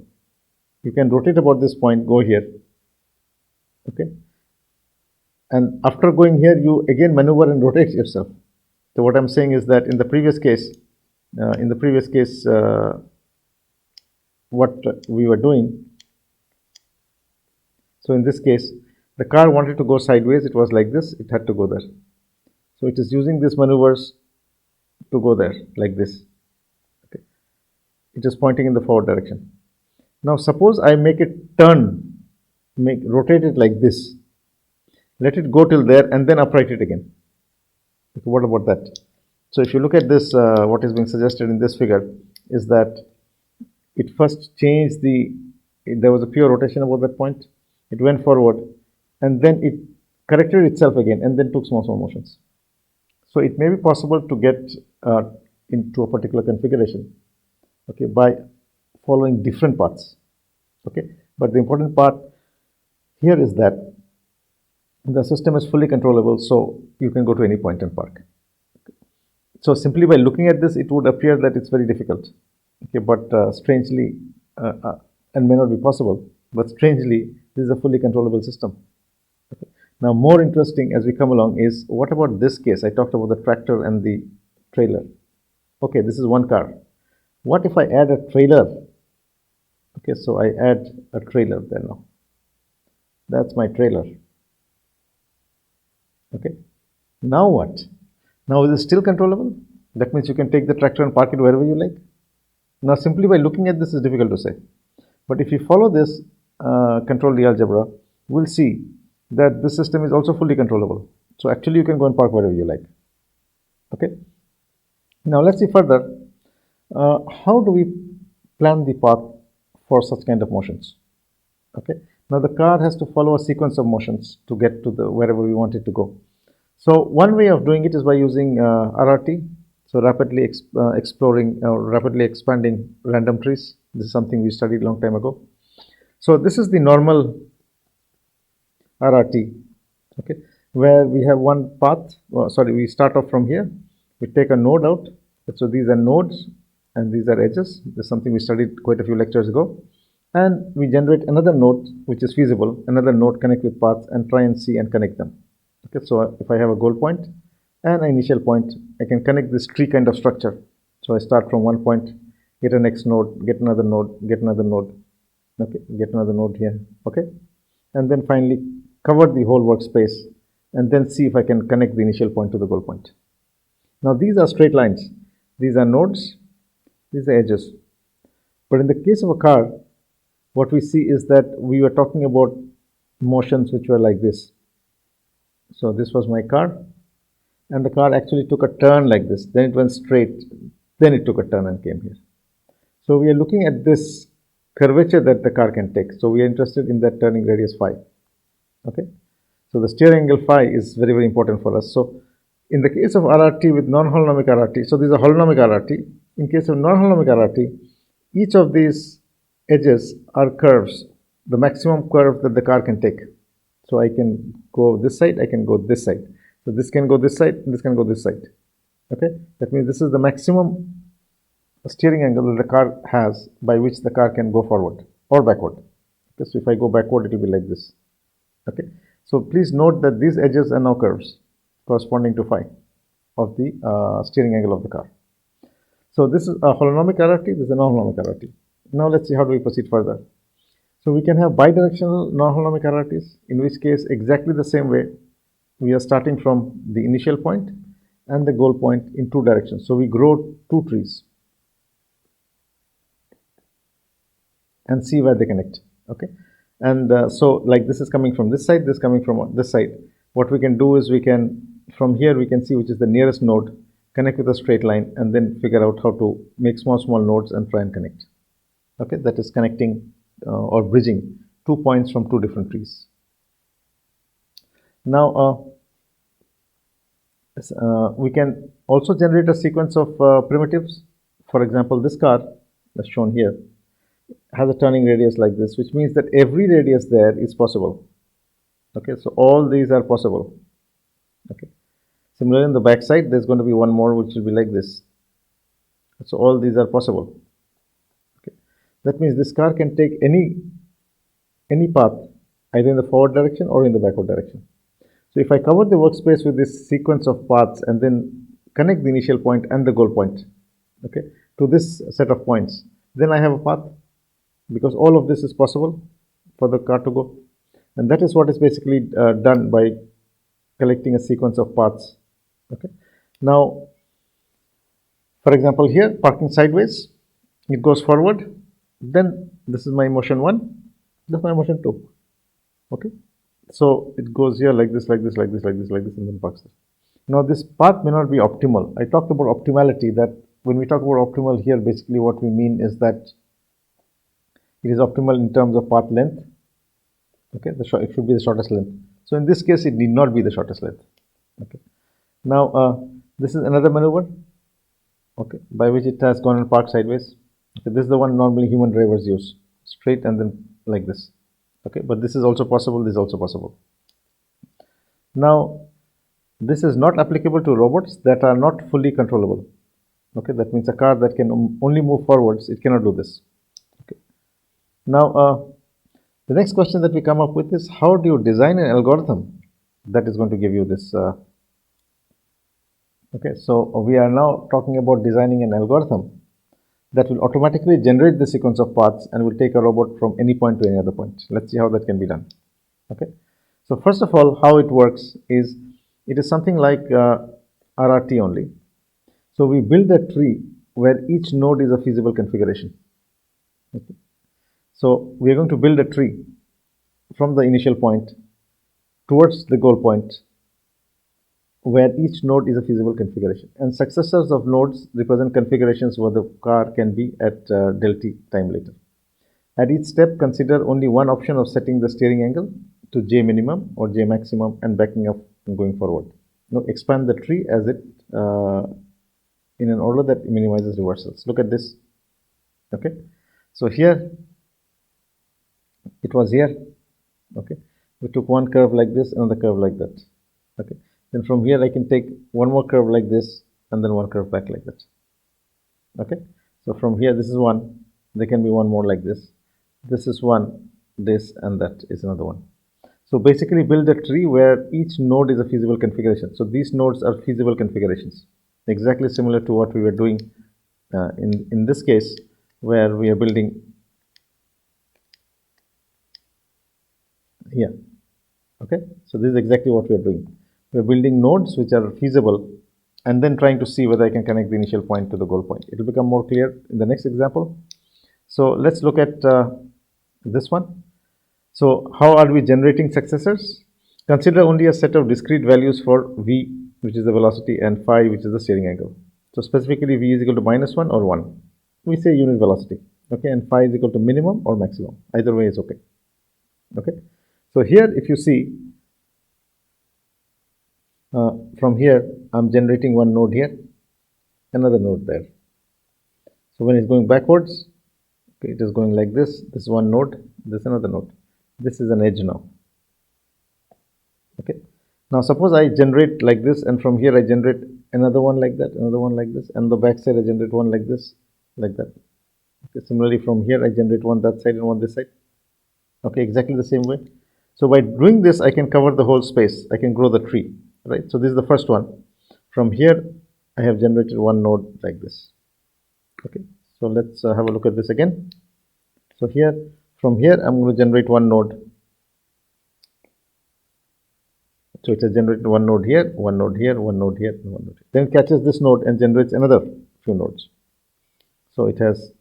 you can rotate about this point, go here. Okay, and after going here, you again maneuver and rotate yourself. So what I'm saying is that in the previous case, what we were doing, so in this case, the car wanted to go sideways, it was like this, it had to go there. So it is using these maneuvers to go there like this. Okay. It is pointing in the forward direction. Now suppose I make it turn, rotate it like this. Let it go till there and then upright it again. Okay, what about that? So if you look at this, what is being suggested in this figure is that it first changed there was a pure rotation about that point. It went forward and then it corrected itself again and then took small motions. So it may be possible to get into a particular configuration, okay, by following different paths, okay. But the important part here is that the system is fully controllable, so you can go to any point and park. So simply by looking at this, it would appear that it's very difficult, okay, but strangely, and may not be possible, but strangely, this is a fully controllable system. Okay. Now, more interesting as we come along is, what about this case? I talked about the tractor and the trailer. Okay, this is one car. What if I add a trailer? Okay, so I add a trailer there now. That's my trailer. Okay, now what? Now is it still controllable? That means you can take the tractor and park it wherever you like. Now simply by looking at this is difficult to say. But if you follow this control Lie algebra, we'll see that this system is also fully controllable. So actually you can go and park wherever you like. Okay. Now let's see further. How do we plan the path for such kind of motions? Okay. Now the car has to follow a sequence of motions to get to the wherever we want it to go. So one way of doing it is by using RRT. So rapidly rapidly expanding random trees. This is something we studied a long time ago. So this is the normal RRT, okay, where we have one path. We start off from here. We take a node out. So these are nodes and these are edges. This is something we studied quite a few lectures ago. And we generate another node which is feasible, another node, connect with paths and try and see and connect them. Okay, so if I have a goal point and an initial point, I can connect this tree kind of structure. So I start from one point, get a next node, get another node, get another node, okay, get another node here, okay, and then finally cover the whole workspace and then see if I can connect the initial point to the goal point. Now these are straight lines, these are nodes, these are edges. But in the case of a car, what we see is that we were talking about motions which were like this. So this was my car, and the car actually took a turn like this. Then it went straight. Then it took a turn and came here. So we are looking at this curvature that the car can take. So we are interested in that turning radius phi. Okay. So the steering angle phi is very, very important for us. So in the case of RRT with non-holonomic RRT, so these are holonomic RRT. In case of non-holonomic RRT, each of these edges are curves, the maximum curve that the car can take. So I can go this side, I can go this side. So this can go this side, this can go this side. Okay, that means this is the maximum steering angle that the car has by which the car can go forward or backward. Okay, so if I go backward, it will be like this. Okay, so please note that these edges are now curves corresponding to phi of the steering angle of the car. So this is a holonomic RRT, this is a non-holonomic RRT. Now let's see how do we proceed further. So we can have bidirectional non-holonomic RRTs, in which case exactly the same way we are starting from the initial point and the goal point in two directions. So we grow two trees and see where they connect. Okay, and so like this is coming from this side, this coming from this side. What we can do is we can, from here we can see which is the nearest node, connect with a straight line, and then figure out how to make small nodes and try and connect. Okay, that is connecting or bridging 2 points from two different trees. Now we can also generate a sequence of primitives. For example, this car as shown here has a turning radius like this, which means that every radius there is possible. Okay, so all these are possible. Okay, similarly in the back side there's going to be one more which will be like this. So all these are possible. Okay, that means this car can take any path either in the forward direction or in the backward direction. So if I cover the workspace with this sequence of paths and then connect the initial point and the goal point, okay, to this set of points, then I have a path, because all of this is possible for the car to go. And that is what is basically done by collecting a sequence of paths. Okay. Now, For example, here parking sideways, it goes forward, then this is my motion 1, this is my motion 2. Okay, so it goes here like this, like this, like this, like this, like this, and then parks there. Now this path may not be optimal. I talked about optimality, that when we talk about optimal here, basically what we mean is that it is optimal in terms of path length. Okay, it should be the shortest length. So in this case, it need not be the shortest length. Okay. Now this is another maneuver. Okay, by which it has gone and parked sideways. Okay, this is the one normally human drivers use, straight and then like this. Okay, but this is also possible. This is also possible. Now this is not applicable to robots that are not fully controllable. Okay, that means a car that can only move forwards, it cannot do this. Okay. Now the next question that we come up with is, how do you design an algorithm that is going to give you this? Okay, so we are now talking about designing an algorithm that will automatically generate the sequence of paths and will take a robot from any point to any other point. Let's see how that can be done. Okay, so first of all, how it works is, it is something like RRT only. So we build a tree where each node is a feasible configuration. Okay. So we are going to build a tree from the initial point towards the goal point, where each node is a feasible configuration, and successors of nodes represent configurations where the car can be at del t time later. At each step, consider only one option of setting the steering angle to J minimum or J maximum and backing up and going forward. Now expand the tree as it in an order that minimizes reversals. Look at this. Okay, so here it was here. Okay, we took one curve like this, another curve like that. Okay, then from here I can take one more curve like this and then one curve back like that. Okay, so from here this is one, there can be one more like this, this is one, this and that is another one. So basically build a tree where each node is a feasible configuration. So these nodes are feasible configurations, exactly similar to what we were doing in this case, where we are building here. Okay, so this is exactly what we are doing. We are building nodes which are feasible and then trying to see whether I can connect the initial point to the goal point. It will become more clear in the next example. So let's look at this one. So how are we generating successors? Consider only a set of discrete values for v, which is the velocity, and phi, which is the steering angle. So specifically v is equal to -1 or 1. We say unit velocity. Okay, and phi is equal to minimum or maximum. Either way is okay. Okay, so here if you see, from here I'm generating one node here, another node there. So when it's going backwards, okay, it is going like this. This is one node, this is another node. This is an edge now. Okay, now suppose I generate like this, and from here I generate another one like that, another one like this, and the back side I generate one like this, like that. Okay, similarly from here I generate one that side and one this side. Okay, exactly the same way. So by doing this, I can cover the whole space. I can grow the tree, right? So this is the first one. From here, I have generated one node like this. Okay, so let's have a look at this again. So here, from here, I'm going to generate one node. So it has generated one node here, one node here, one node here, and one node here. Then it catches this node and generates another few nodes. So it has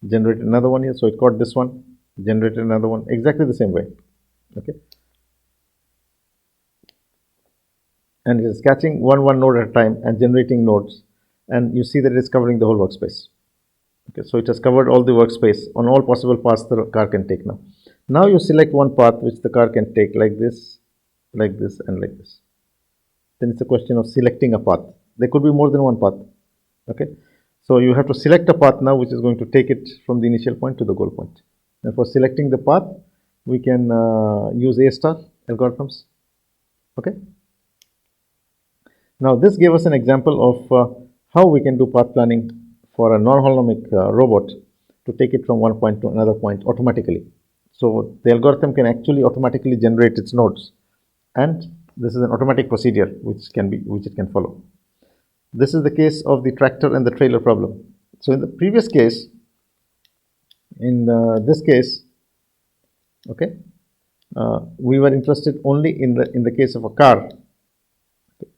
generated another one here. So it caught this one, generated another one, exactly the same way. Okay, and it is catching one node at a time and generating nodes, and you see that it is covering the whole workspace. Okay, so it has covered all the workspace on all possible paths the car can take now. Now you select one path which the car can take, like this, and like this. Then it's a question of selecting a path. There could be more than one path. Okay, so you have to select a path now which is going to take it from the initial point to the goal point. And for selecting the path, we can use A-star algorithms. Okay, now this gave us an example of how we can do path planning for a non-holonomic robot to take it from one point to another point automatically. So the algorithm can actually automatically generate its nodes, and this is an automatic procedure which it can follow. This is the case of the tractor and the trailer problem. So in the previous case, in this case, okay, we were interested only in the case of a car. Okay.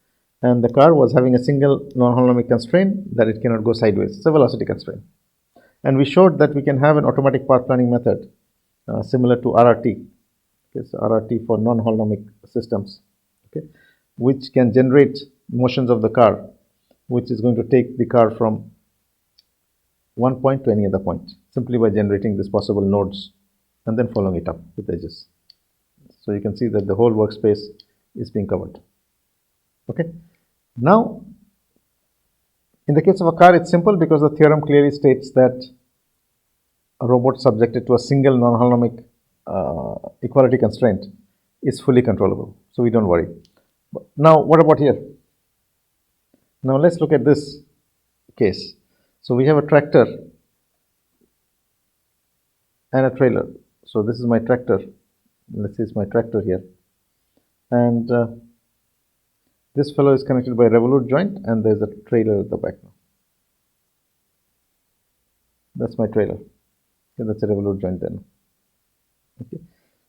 and the car was having a single non-holonomic constraint that it cannot go sideways. It's a velocity constraint. And we showed that we can have an automatic path planning method similar to RRT. Okay, so RRT for non-holonomic systems, okay, which can generate motions of the car, which is going to take the car from one point to any other point simply by generating these possible nodes and then following it up with edges. So you can see that the whole workspace is being covered. Okay. Now, in the case of a car, it's simple because the theorem clearly states that a robot subjected to a single non-holonomic equality constraint is fully controllable. So we don't worry. But now, what about here? Now, let's look at this case. So we have a tractor and a trailer. So this is my tractor. Let's say it's my tractor here. And this fellow is connected by a revolute joint, and there's a trailer at the back now. That's my trailer. Okay, that's a revolute joint then. Okay.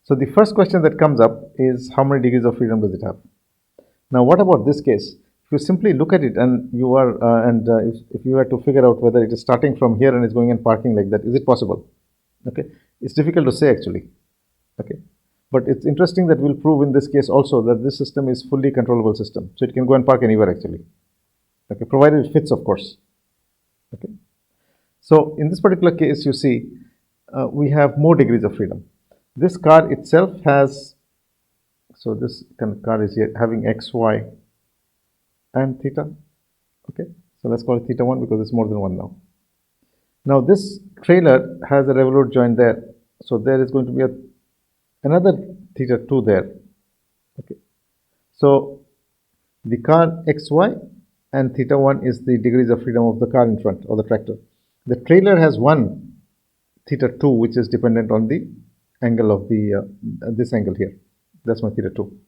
So the first question that comes up is how many degrees of freedom does it have? Now, what about this case? If you simply look at it and you are, if you were to figure out whether it is starting from here and is going and parking like that, is it possible? Okay, it's difficult to say actually. Okay, but it's interesting that we'll prove in this case also that this system is fully controllable system, so it can go and park anywhere actually. Okay, provided it fits, of course. Okay, so in this particular case, you see, we have more degrees of freedom. This car itself has, so this kind of car is here having x, y, and theta. Okay, so let's call it theta 1 because it's more than 1 now. Now this trailer has a revolute joint there, so there is going to be another theta 2 there. Okay, so the car xy and theta 1 is the degrees of freedom of the car in front, or the tractor. The trailer has one theta 2 which is dependent on the angle of the this angle here. That's my theta 2.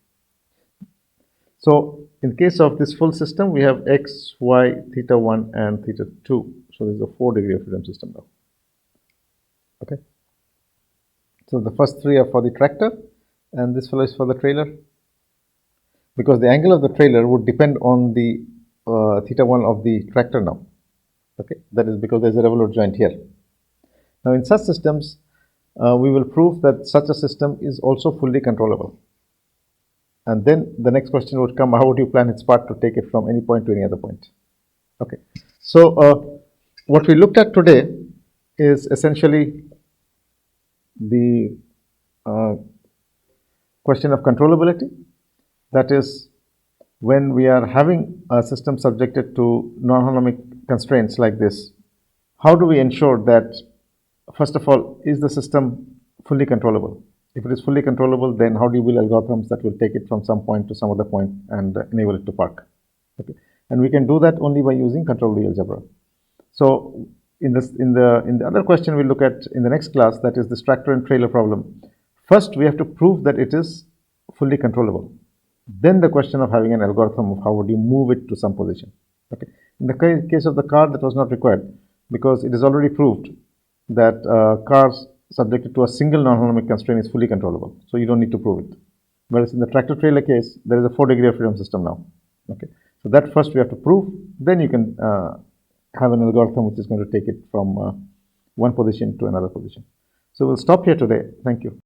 So in case of this full system, we have x, y, theta 1 and theta 2. So this is a 4 degree of freedom system now. Okay. So the first three are for the tractor and this fellow is for the trailer, because the angle of the trailer would depend on the theta 1 of the tractor now. Okay, that is because there's a revolute joint here. Now in such systems, we will prove that such a system is also fully controllable. And then the next question would come, how would you plan its path to take it from any point to any other point? Okay, so what we looked at today is essentially the question of controllability. That is, when we are having a system subjected to non-holonomic constraints like this, how do we ensure that, first of all, is the system fully controllable? If it is fully controllable, then how do you build algorithms that will take it from some point to some other point and enable it to park? Okay, and we can do that only by using controllability algebra. So in the other question we look at in the next class, that is this tractor and trailer problem. First, we have to prove that it is fully controllable. Then the question of having an algorithm of how would you move it to some position. Okay, in the case of the car, that was not required because it is already proved that cars subjected to a single non-holonomic constraint is fully controllable. So you don't need to prove it. Whereas in the tractor trailer case, there is a 4 degree of freedom system now. Okay, so that first we have to prove. Then you can have an algorithm which is going to take it from one position to another position. So we'll stop here today. Thank you.